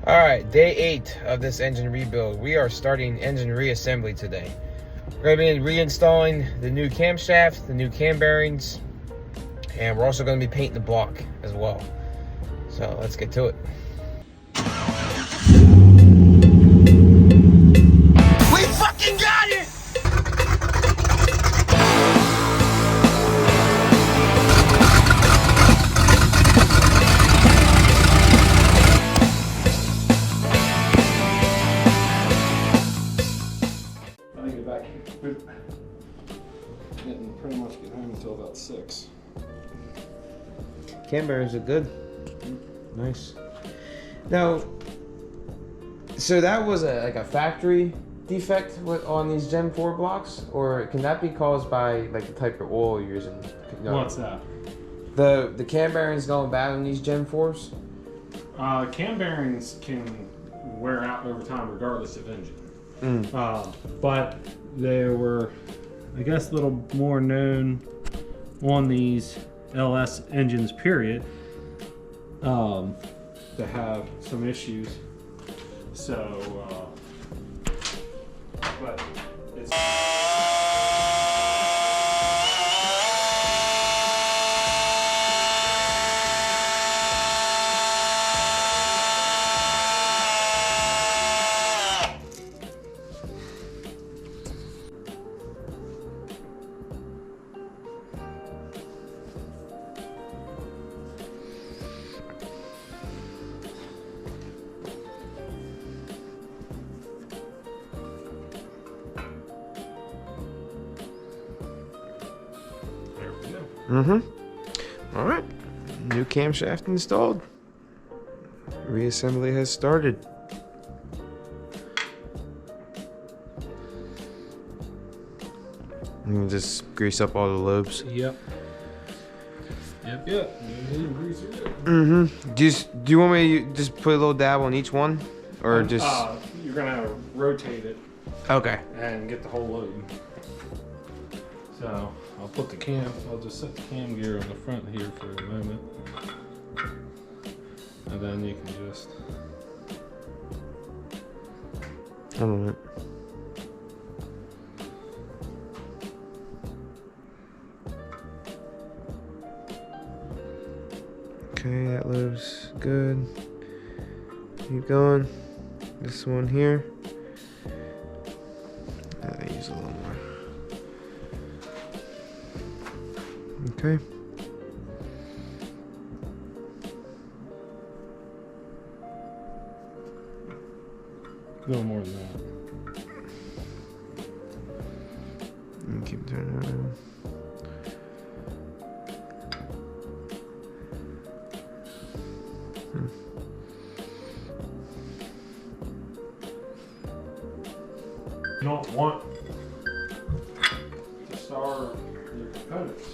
All right, day 8 of this engine rebuild. We are starting engine reassembly today. We're going to be reinstalling the new camshaft, the new cam bearings, and we're also going to be painting the block as well. So let's get to it. We fucking got it! Didn't pretty much get home until about 6. Cam bearings are good. Nice. Now, so that was a factory defect on these Gen 4 blocks, or can that be caused by like the type of oil you're using? What's that? The cam bearings going bad on these Gen 4s? Cam bearings can wear out over time regardless of engine. But they were, I guess, a little more known on these LS engines, period, to have some issues. So, but it's... All right, new camshaft installed. Reassembly has started. I'm gonna just grease up all the lobes. Yep. Do you want me to just put a little dab on each one, or just? You're gonna rotate it. Okay. And get the whole load. So I'll put the cam. I'll just set the cam gear on the front here for a moment, and then you can just. Hold on. Okay, that looks good. Keep going. This one here. I use a little more. Okay. A little more than that. And keep turning it around. You don't want to starve your components.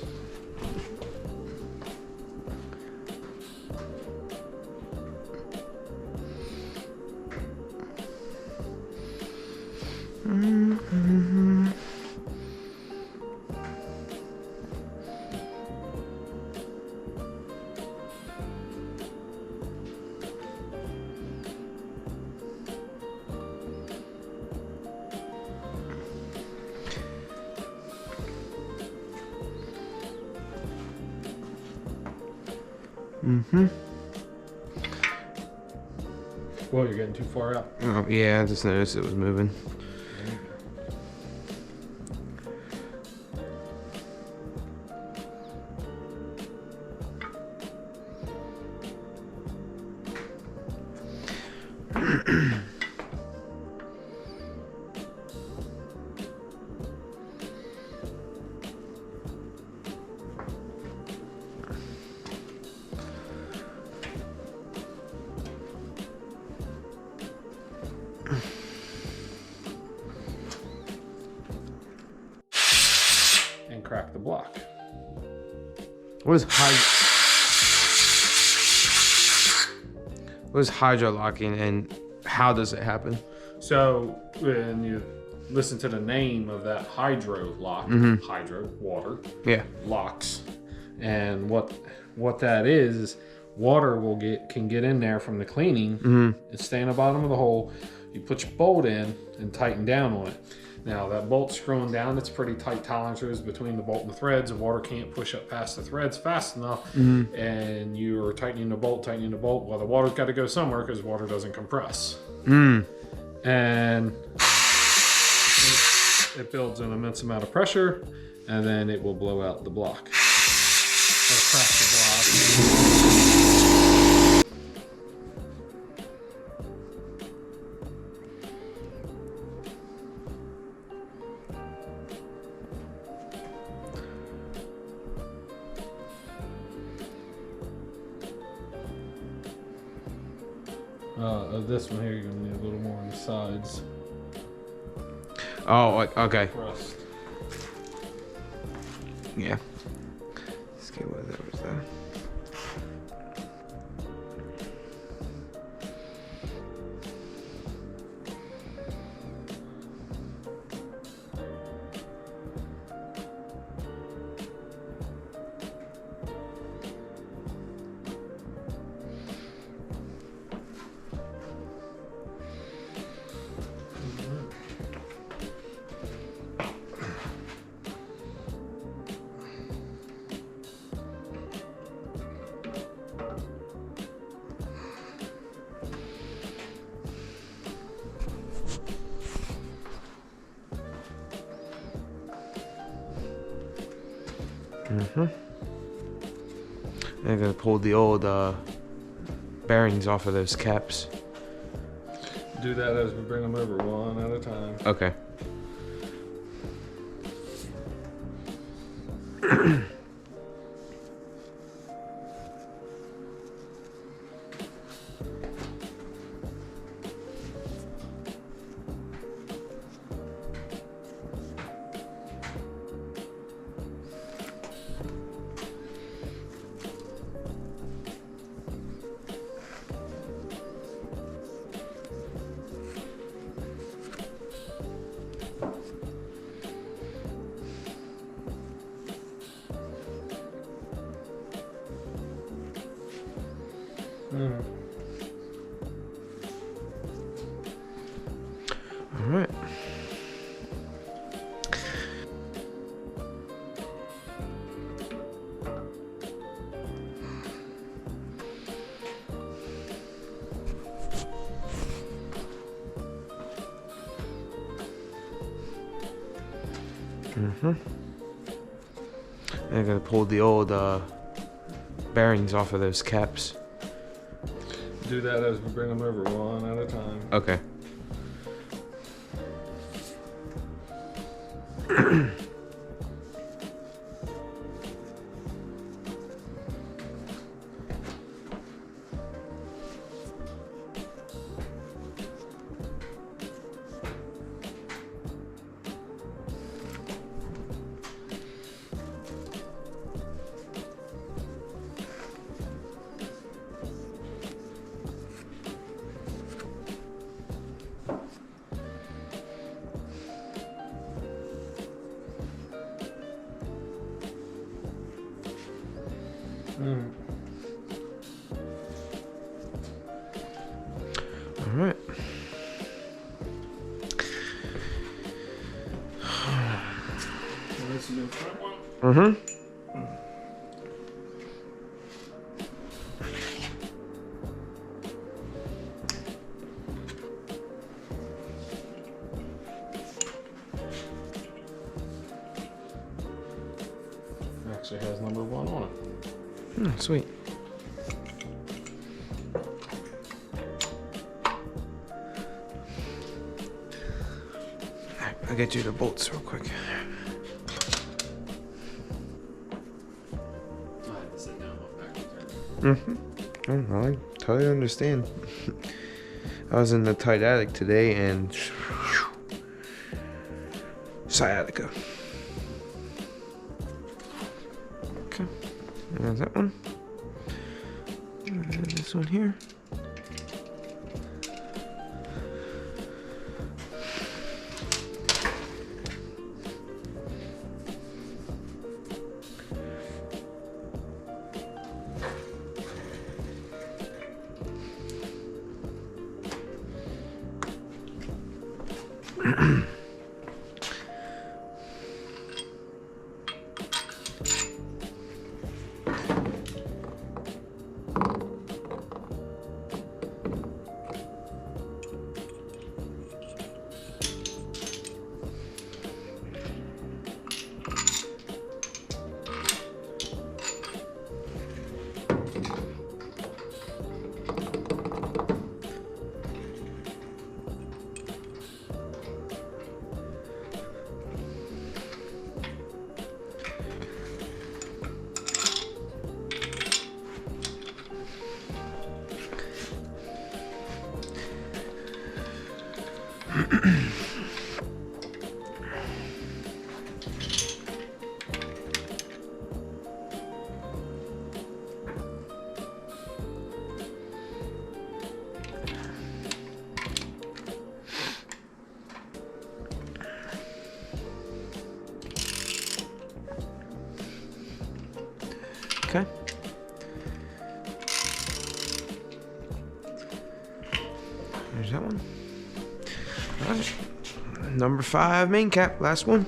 Well, you're getting too far out. Oh, yeah, I just noticed it was moving. And crack the block. What is hydro locking and how does it happen? So when you listen to the name of that hydro lock, hydro, water, Yeah. locks, and what that is water can get in there from the cleaning and stay in the bottom of the hole. You put your bolt in and tighten down on it. Now that bolt's screwing down, it's pretty tight tolerances between the bolt and the threads. The water can't push up past the threads fast enough, and you're tightening the bolt. Well, the water's got to go somewhere because water doesn't compress. And it builds an immense amount of pressure, and then it will blow out the block. Or crack the block. Of this one here, you're gonna need a little more on the sides. Oh, okay. Rust. Yeah. Let's get what that was there. I'm gonna pull the old bearings off of those caps. Do that as we bring them over one at a time. Okay. All right. I'm gonna pull the old bearings off of those caps. Do that as we bring them over one at a time. Okay. All right. This is the front one. Actually has number 1 on it. Sweet. I'll get you the bolts real quick. I had to sit down back there. I totally understand. I was in the tight attic today and sciatica. Okay, there's that one. And this one here. Okay. There's that one. All right. Number 5 main cap, last one.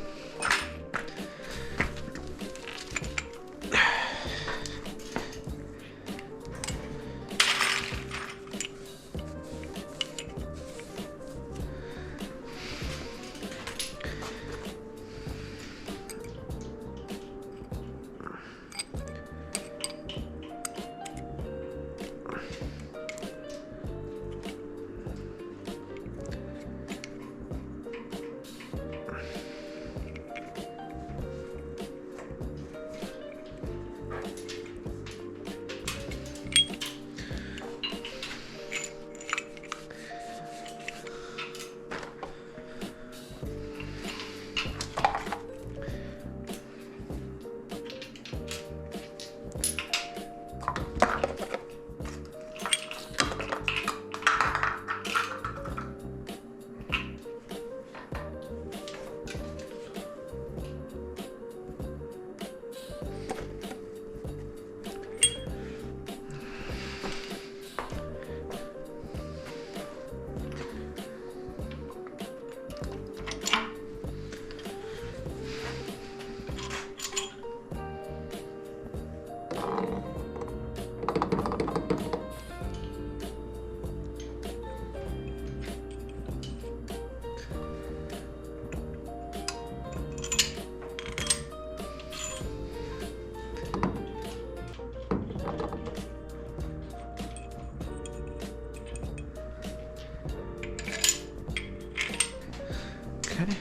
Okay.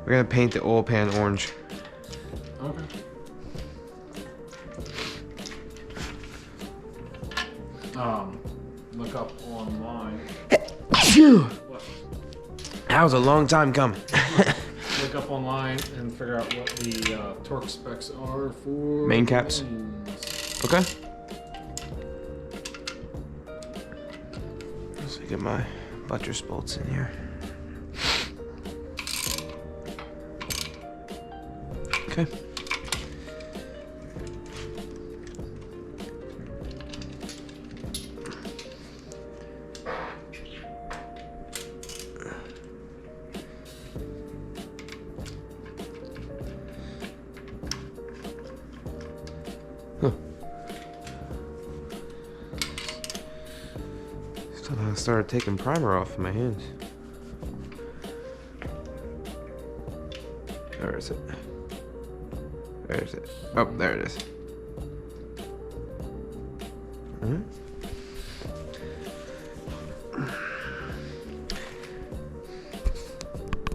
We're gonna paint the oil pan orange. Okay. Look up online. What? That was a long time coming. Look up online and figure out what the torque specs are for Main caps. mains. Okay. Let's get my buttress bolts in here. Okay. Huh. Still I started taking primer off my hands. Where is it? Where is it? Oh, there it is. Alright.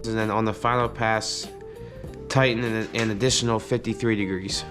And then on the final pass, tighten an additional 53 degrees.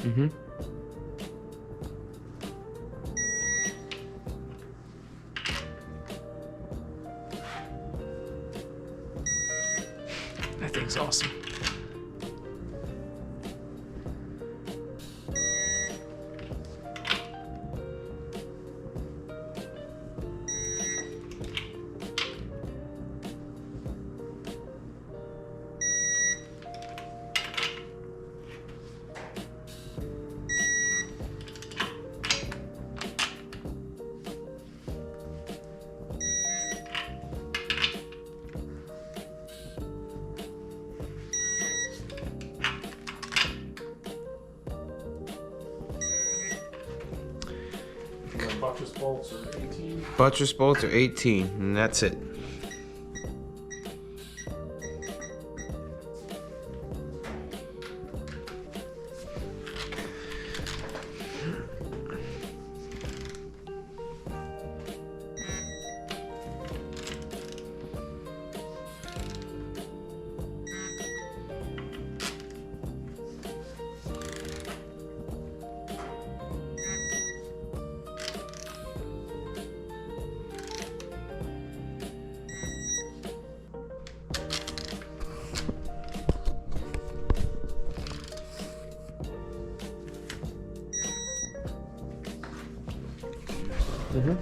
Mm-hmm. That thing's awesome. Buttress bolts are 18. Buttress bolts are 18, and that's it. Mm-hmm.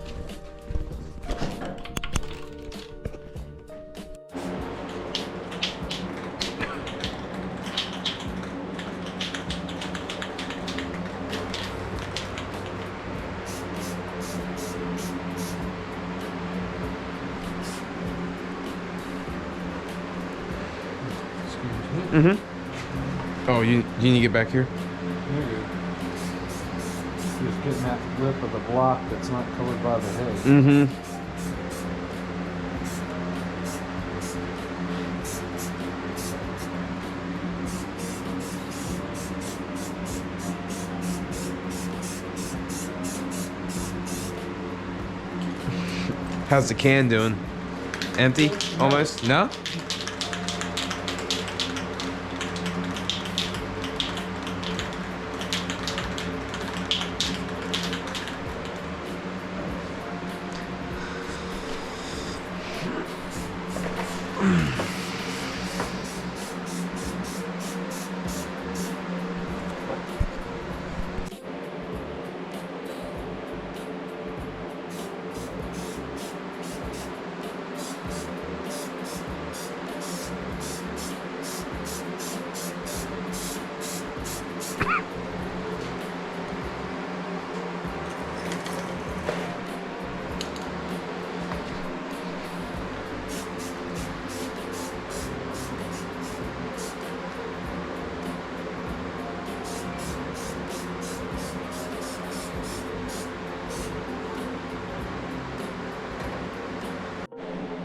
Mm-hmm. Oh, you need to get back here? Just getting that lip of the block that's not covered by the head. Mm-hmm. How's the can doing? Empty? Almost? No?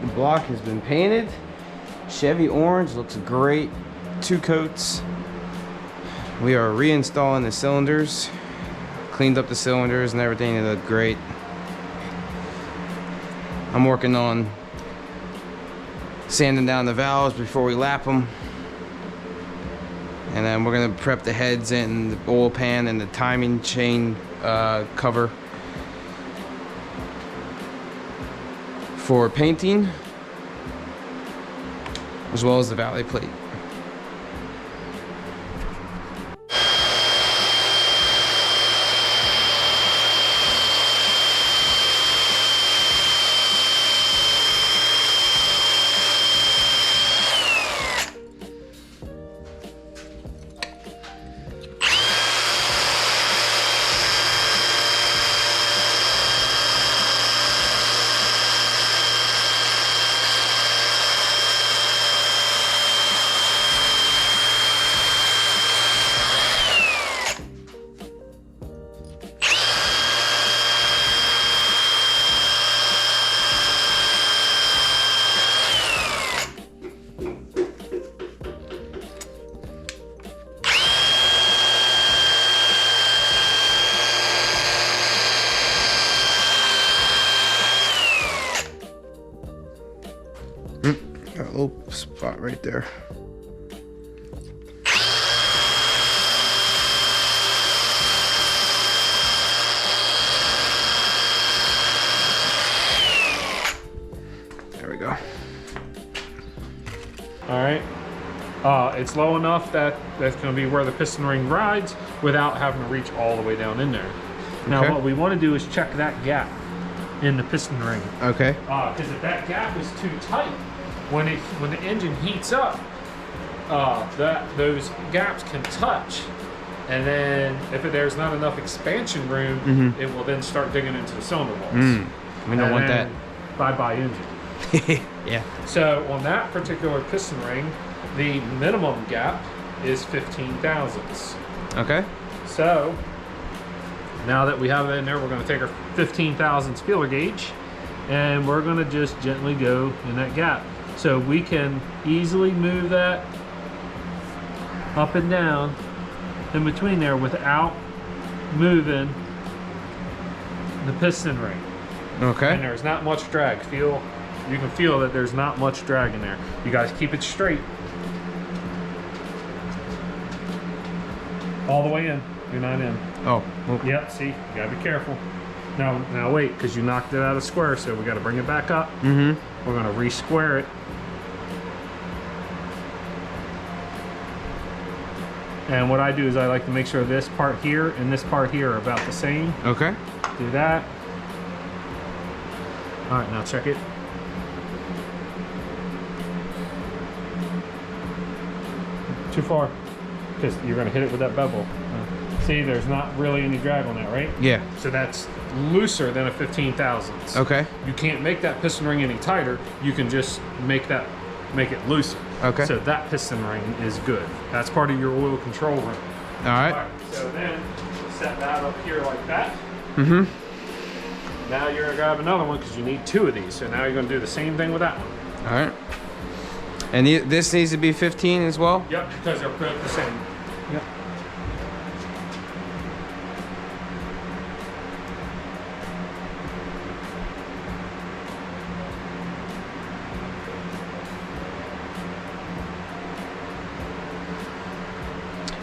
The block has been painted. Chevy orange looks great. 2 coats. We are reinstalling the cylinders. Cleaned up the cylinders and everything. They look great. I'm working on sanding down the valves before we lap them. And then we're gonna prep the heads and the oil pan and the timing chain cover for painting, as well as the valley plate. Got a little spot right there. but it's low enough that that's going to be where the piston ring rides without having to reach all the way down in there. Now what we want to do is check that gap in the piston ring. Okay. Because if that gap is too tight, when the engine heats up, those gaps can touch, and then if there's not enough expansion room, it will then start digging into the cylinder walls. We don't want that. Bye-bye engine. Yeah. So on that particular piston ring, the minimum gap is 15 thousandths. Okay. So now that we have it in there, we're going to take our 15 thousandths feeler gauge, and we're going to just gently go in that gap. So we can easily move that up and down in between there without moving the piston ring. Okay. And there's not much drag. You can feel that there's not much drag in there. You guys keep it straight. All the way in. You're not in. Oh. Well. Yep, see, you gotta be careful. Now wait, because you knocked it out of square, so we gotta bring it back up. We're gonna re-square it. And what I do is I like to make sure this part here and this part here are about the same. Okay. Do that. All right, now check it. Too far, because you're gonna hit it with that bevel. See, there's not really any drag on that, right? Yeah. So that's looser than a 15 thousandths. Okay. You can't make that piston ring any tighter. You can just make it looser. Okay. So that piston ring is good. That's part of your oil control ring. All right. All right. So then set that up here like that. Now you're gonna grab another one because you need two of these. So now you're gonna do the same thing with that one. All right. And this needs to be 15 as well? Yep, because they're both the same. Yep.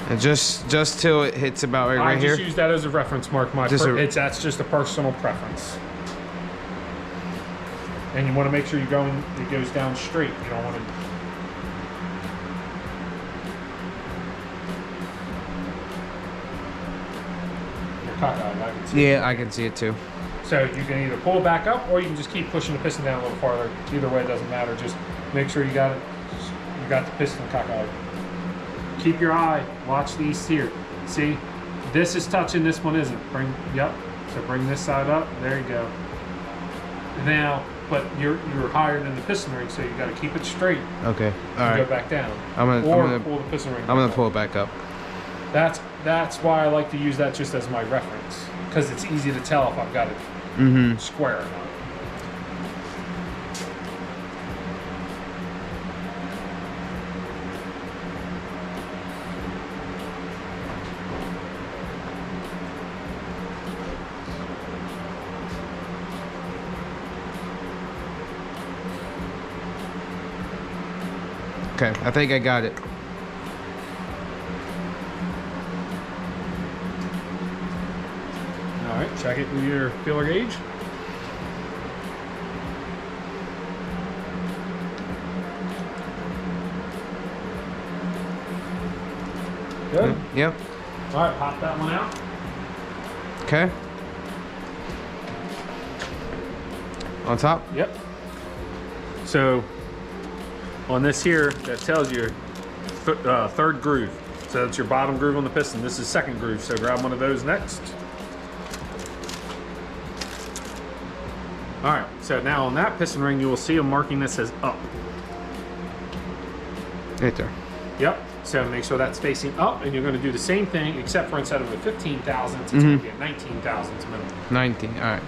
And just till it hits about right here? I just use that as a reference mark. That's just a personal preference. And you want to make sure it goes down straight. You don't want to. You're cockeyed, I can see. Yeah, I can see it too. So you can either pull it back up or you can just keep pushing the piston down a little farther. Either way, it doesn't matter. Just make sure you got it. You got the piston cockeyed. Keep your eye. Watch these here. See, this is touching. This one isn't. Yep. So bring this side up. There you go. Now, but you're higher than the piston ring, so you got to keep it straight. Okay. All right. Go back down. I'm gonna pull the piston ring. I'm gonna pull it back up. That's why I like to use that just as my reference, because it's easy to tell if I've got it square or not. Okay, I think I got it. All right, check it with your feeler gauge. Good. Yep. All right, pop that one out. Okay. On top? Yep. So on this here, that tells you third groove. So that's your bottom groove on the piston. This is second groove, so grab one of those next. All right, so now on that piston ring, you will see a marking that says up. Right there. Yep, so make sure that's facing up, and you're gonna do the same thing, except for instead of a 15 thousandths, it's gonna be a 19 thousandths minimum. 19, all right.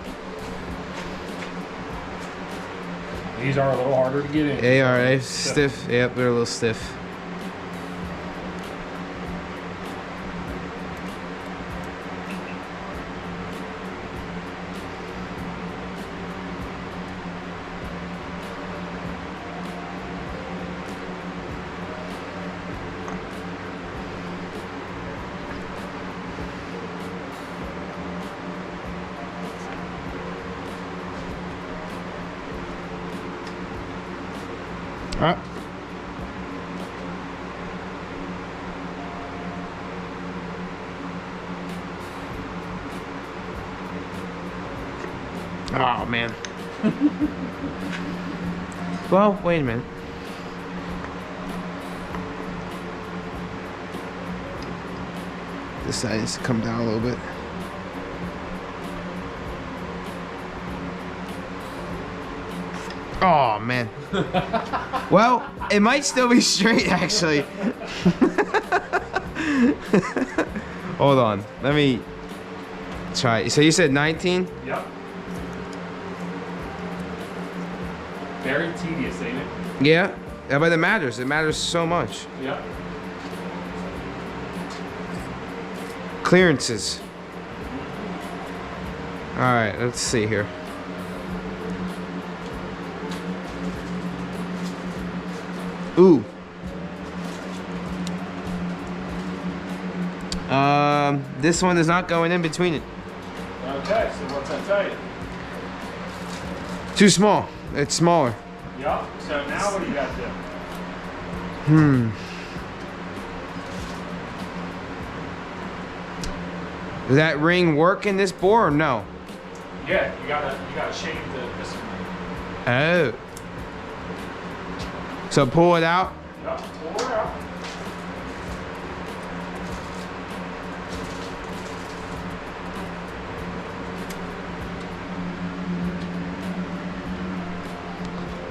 These are a little harder to get in. They are, they're stiff. Yep, they're a little stiff. All right. Oh, man. Well, wait a minute. This side needs to come down a little bit. Oh, man. Well, it might still be straight, actually. Hold on. Let me try. So you said 19? Yep. Very tedious, ain't it? Yeah. Yeah, but it matters. It matters so much. Yep. Clearances. All right, let's see here. Ooh. This one is not going in between it. Okay, so what's that tell you? Too small. It's smaller. Yep. So now what do you got to do? Does that ring work in this bore or no? Yeah, you gotta shave the piston ring. Oh. So pull it out. Yep, pull it out.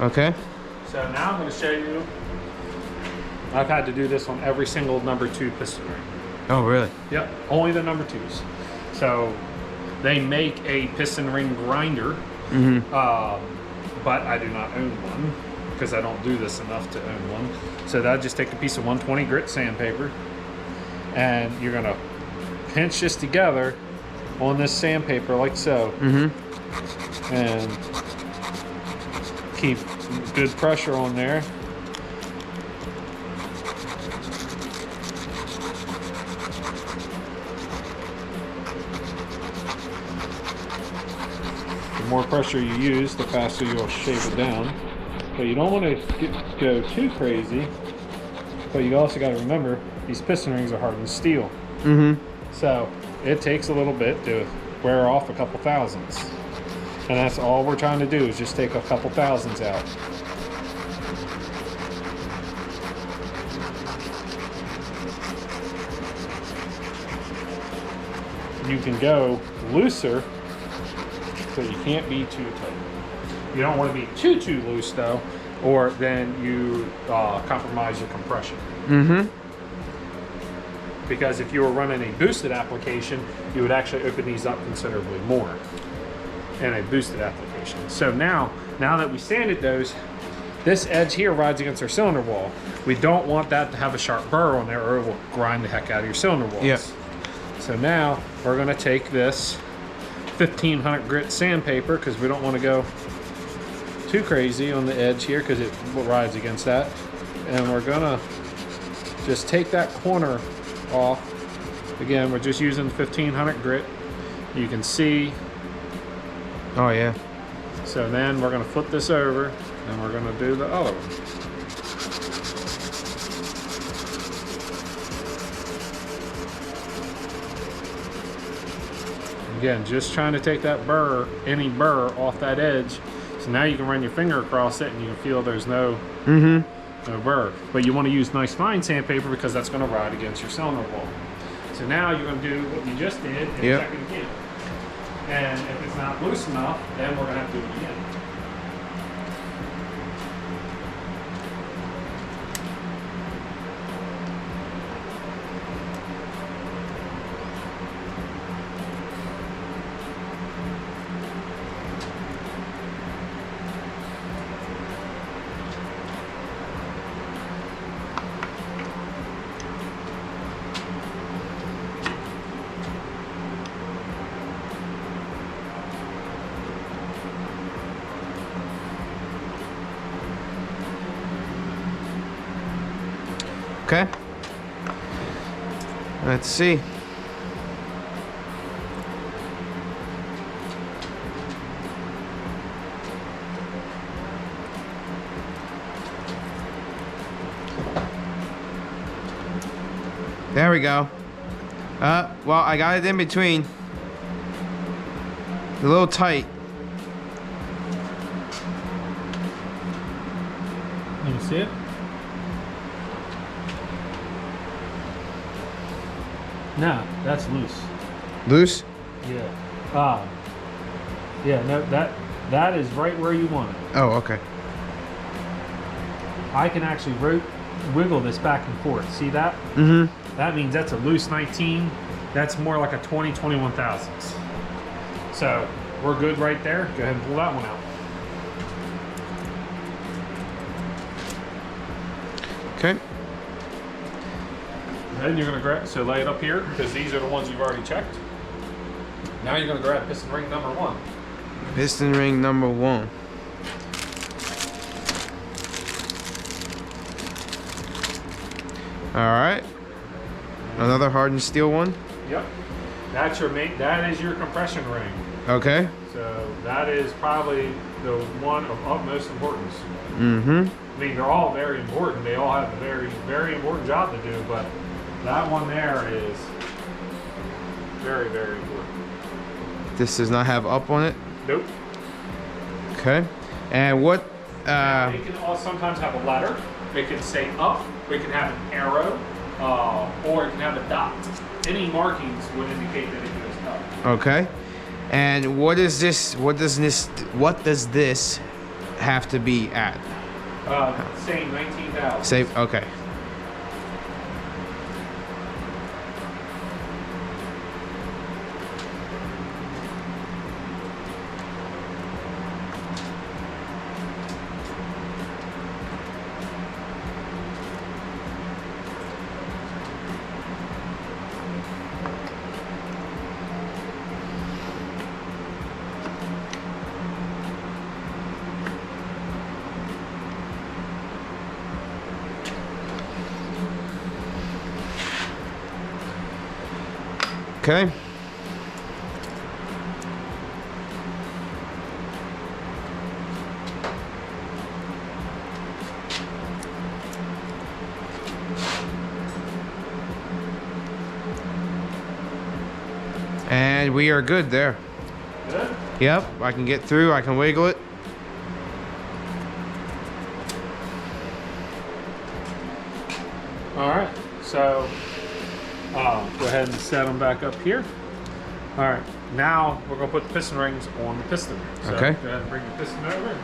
Okay. So now I'm going to show you. I've had to do this on every single number 2 piston ring. Oh, really? Yep, only the number 2s. So they make a piston ring grinder, but I do not own one because I don't do this enough to own one. So that just take a piece of 120 grit sandpaper, and you're going to pinch this together on this sandpaper like so, and keep good pressure on there. The more pressure you use, the faster you'll shave it down. But you don't want to go too crazy. But you also got to remember, these piston rings are hardened steel. So it takes a little bit to wear off a couple thousandths. And that's all we're trying to do, is just take a couple thousandths out. You can go looser, but you can't be too tight. You don't want to be too loose though, or then you compromise your compression. Because if you were running a boosted application, you would actually open these up considerably more in a boosted application. So now that we sanded those, this edge here rides against our cylinder wall. We don't want that to have a sharp burr on there, or it will grind the heck out of your cylinder walls. Yeah. So now we're going to take this 1500 grit sandpaper, because we don't want to go too crazy on the edge here because it rides against that. And we're going to just take that corner off. Again, we're just using 1500 grit. You can see. Oh, yeah. So then we're going to flip this over and we're going to do the other one. Again, just trying to take that burr, any burr off that edge. So now you can run your finger across it and you can feel there's no, no burr. But you want to use nice fine sandpaper because that's going to ride against your cylinder wall. So now you're going to do what you just did and check it again. And if it's not loose enough, then we're going to have to do it again. Okay. Let's see. There we go. Well, I got it in between. A little tight. Let me see it. No, that's loose. Loose? Yeah. Yeah, no, that is right where you want it. Oh, okay. I can actually wiggle this back and forth. See that? Mm-hmm. That means that's a loose 19. That's more like a 20, 21 thousandths. So we're good right there. Go ahead and pull that one out. Okay. Then you're gonna grab, so lay it up here because these are the ones you've already checked. Now you're gonna grab piston ring number 1. Piston ring number 1. All right. Another hardened steel one. Yep. That's your main. That is your compression ring. Okay. So that is probably the one of utmost importance. Mm-hmm. I mean, they're all very important. They all have a very, very important job to do, but that one there is very, very important. This does not have up on it. Nope. Okay. And what? It can also sometimes have a letter. It can say up. It can have an arrow, or it can have a dot. Any markings would indicate that it goes up. Okay. And what is this? What does this have to be at? Same 19,000. Same. Okay. Okay. And we are good there. Good? Yep, I can get through, I can wiggle it. All right, so go ahead and set them back up here. All right, now we're gonna put the piston rings on the piston. So Okay. go ahead and bring the piston over.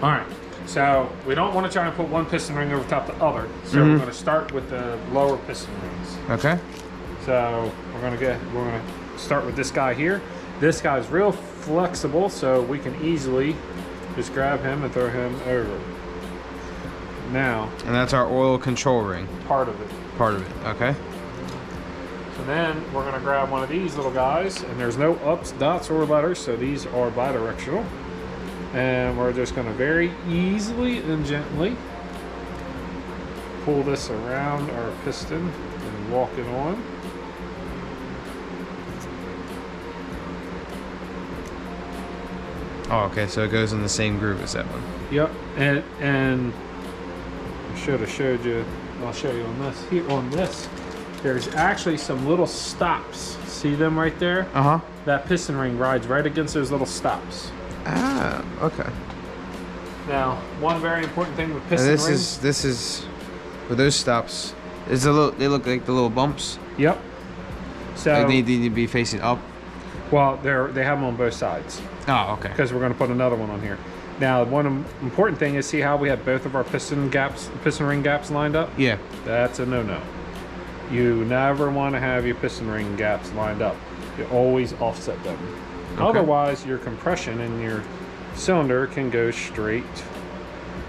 All right, so we don't want to try to put one piston ring over top the other. So we're going to start with the lower piston rings. Okay. So we're gonna start with this guy here. This guy's real flexible, so we can easily just grab him and throw him over. Now, And that's our oil control ring. part of it. Part of it. Okay. So then we're gonna grab one of these little guys, and there's no ups, dots, or letters, so these are bidirectional. And we're just gonna very easily and gently pull this around our piston and walk it on. Oh, okay. So it goes in the same groove as that one. Yep, and I should have showed you. I'll show you on this. Here on this, there's actually some little stops. See them right there? Uh huh. That piston ring rides right against those little stops. Ah. Okay. Now, one very important thing with And piston this rings. is with those stops. Is a little. They look like the little bumps. Yep. So Like they need to be facing up. well, they have them on both sides Oh, okay. because we're going to put another one on here. Now, one important thing is see how we have both of our piston ring gaps lined up. Yeah. That's a no-no. You never want to have your piston ring gaps lined up. You always offset them. Okay. Otherwise, your compression in your cylinder can go straight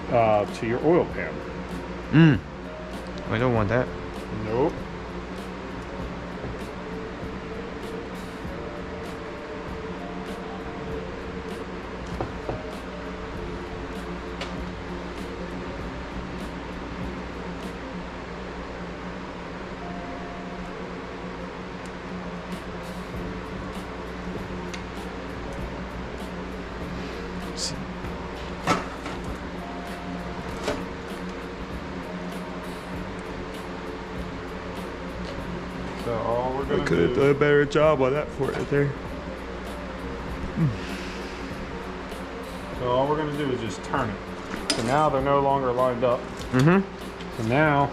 to your oil pan. I don't want that. Nope. So all we're gonna Could have do, done a better job on that for it there. So all we're going to do is just turn it. So now they're no longer lined up. Mm-hmm. So now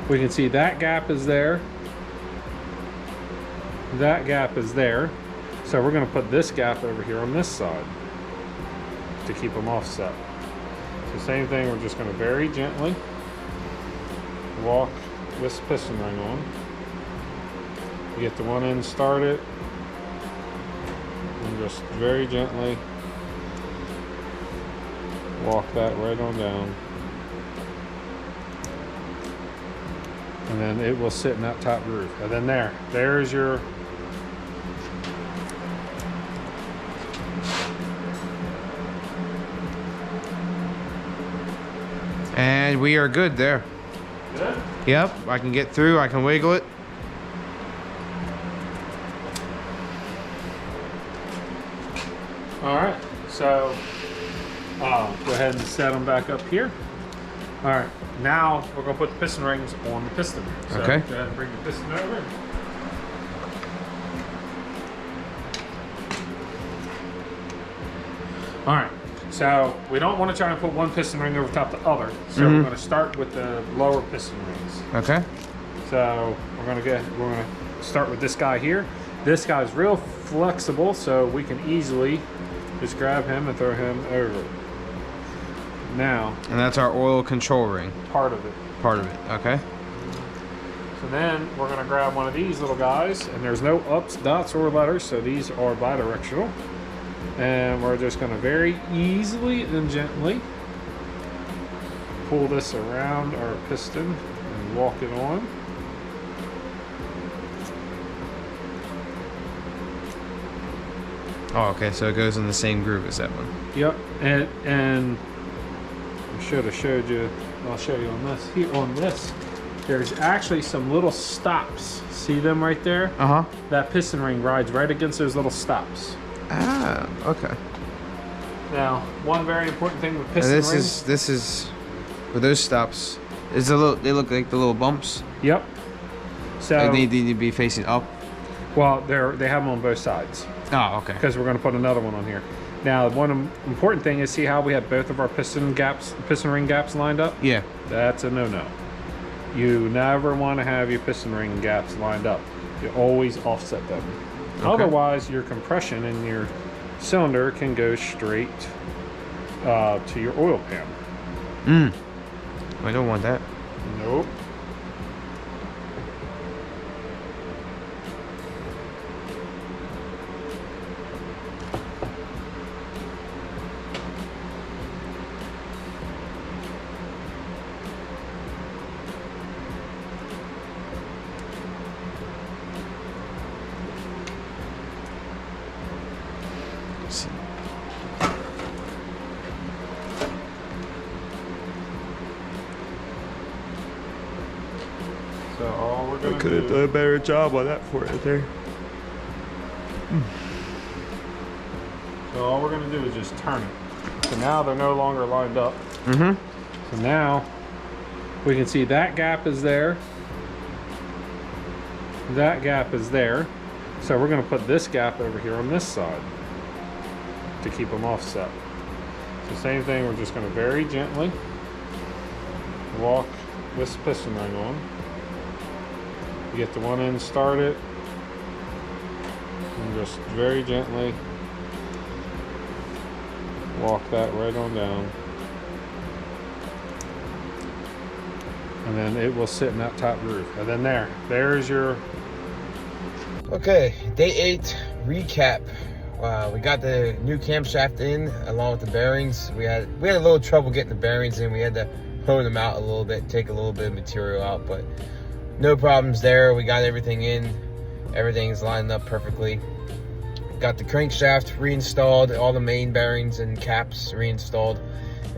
we can see that gap is there. That gap is there. So we're going to put this gap over here on this side to keep them offset. So same thing, we're just going to very gently walk this piston ring on. You get the one end started and just very gently walk that right on down. And then it will sit in that top groove. And then there's your And we are good there. good. Yep, I can get through, I can wiggle it. All right, so go ahead and set them back up here. All right, now we're gonna put the piston rings on the piston. So Okay. go ahead and bring the piston over. All right, so we don't want to try and put one piston ring over top the other. So we're gonna start with the lower piston rings. Okay. So we're gonna start with this guy here. This guy's real flexible, so we can easily just grab him and throw him over. Now, And that's our oil control ring, part of it. part of it, okay? So then we're gonna grab one of these little guys, and there's no ups, dots, or letters, so these are bidirectional. And we're just gonna very easily and gently pull this around our piston and walk it on. Oh, okay, so it goes in the same groove as that one. Yep, and I should have showed you. I'll show you on this. Here on this, there's actually some little stops. See them right there? Uh-huh. That piston ring rides right against those little stops. Ah, okay. Now, one very important thing with And piston this rings. is with those stops. Is a little, they look like the little bumps. Yep. So They need to be facing up. well, they have them on both sides Oh, okay. because we're going to put another one on here. Now, one important thing is see how we have both of our piston ring gaps lined up. Yeah. That's a no-no. You never want to have your piston ring gaps lined up. You always offset them. Okay. Otherwise, your compression in your cylinder can go straight to your oil pan. I don't want that. Nope. See. So all we're gonna Could have do. done a better job on that for it there. So all we're gonna do is just turn it. So now they're no longer lined up. Mm-hmm. So now we can see that gap is there. That gap is there. So we're going to put this gap over here on this side to keep them offset. So same thing, we're just going to very gently walk this piston ring on. You get the one end started and just very gently walk that right on down. And then it will sit in that top groove. And then there's your... Okay, day 8 recap. We got the new camshaft in along with the bearings. We had a little trouble getting the bearings in. We had to hone them out a little bit, take a little bit of material out, but no problems there. We got everything in. Everything's lined up perfectly. Got the crankshaft reinstalled, all the main bearings and caps reinstalled,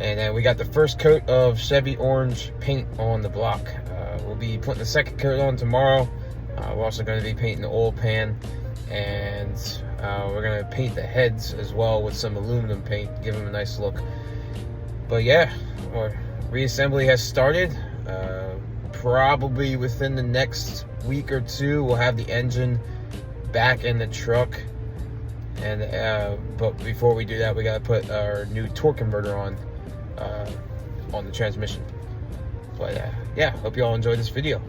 and then we got the first coat of Chevy orange paint on the block. We'll be putting the second coat on tomorrow. We're also going to be painting the oil pan, and we're going to paint the heads as well with some aluminum paint, give them a nice look. But yeah, our reassembly has started. Probably within the next week or two, we'll have the engine back in the truck. And but before we do that, we gotta put our new torque converter on the transmission. But yeah, hope you all enjoyed this video.